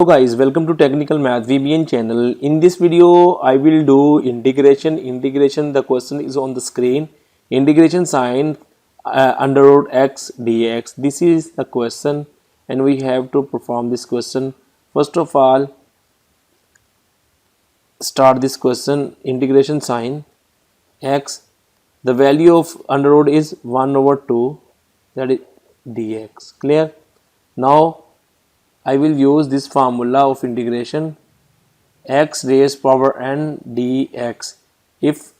Hello guys, welcome to Technical Mathvbn channel. In this video I will do integration. The question is on the screen. Integration sign under root x dx. This is the question and we have to perform this question. First of all, start this question. Integration sign x, the value of under root is 1 over 2, that is dx. Clear? Now I will use this formula of integration x raised power n dx. If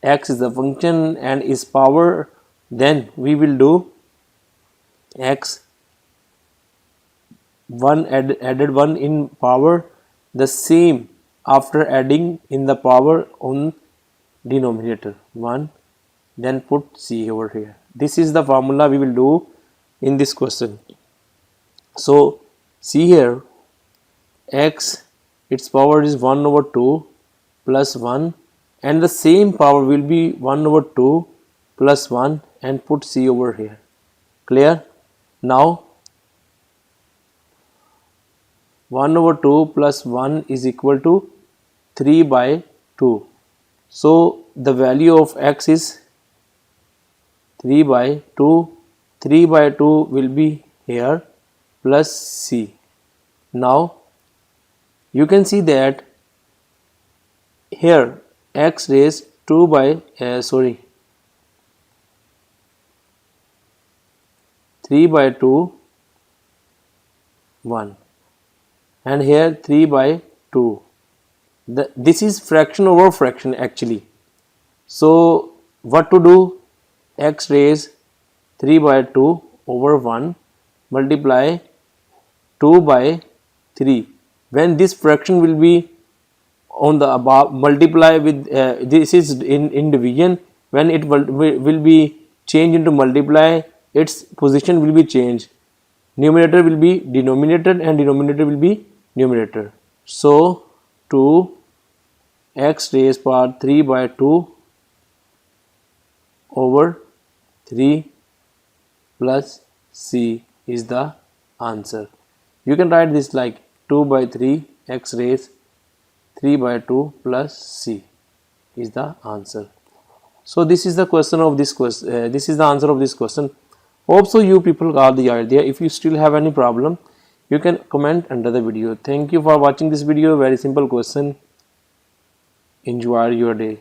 x is the function and is power, then we will do x 1 added 1 in power, the same after adding in the power on denominator 1, then put c over here. This is the formula we will do in this question. So see here, x its power is 1 over 2 plus 1 and the same power will be 1 over 2 plus 1 and put c over here. Clear? Now 1 over 2 plus 1 is equal to 3 by 2. So the value of x is 3 by 2. 3 by 2 will be here plus c. Now you can see that here x raised 2 by 3 by 2 1 and here 3 by 2. This is fraction over fraction actually. So what to do? X raised 3 by 2 over 1 multiply 2 by 3. When this fraction will be on the above, multiply with this is in division. When it will be changed into multiply, its position will be changed. Numerator will be denominator and denominator will be numerator. So 2 x raised power 3 by 2 over 3 plus c is the answer. You can write this like 2 by 3 x raised 3 by 2 plus c is the answer. So this is the question of this question. This is the answer of this question. Hope so you people got the idea. If you still have any problem, you can comment under the video. Thank you for watching this video. Very simple question. Enjoy your day.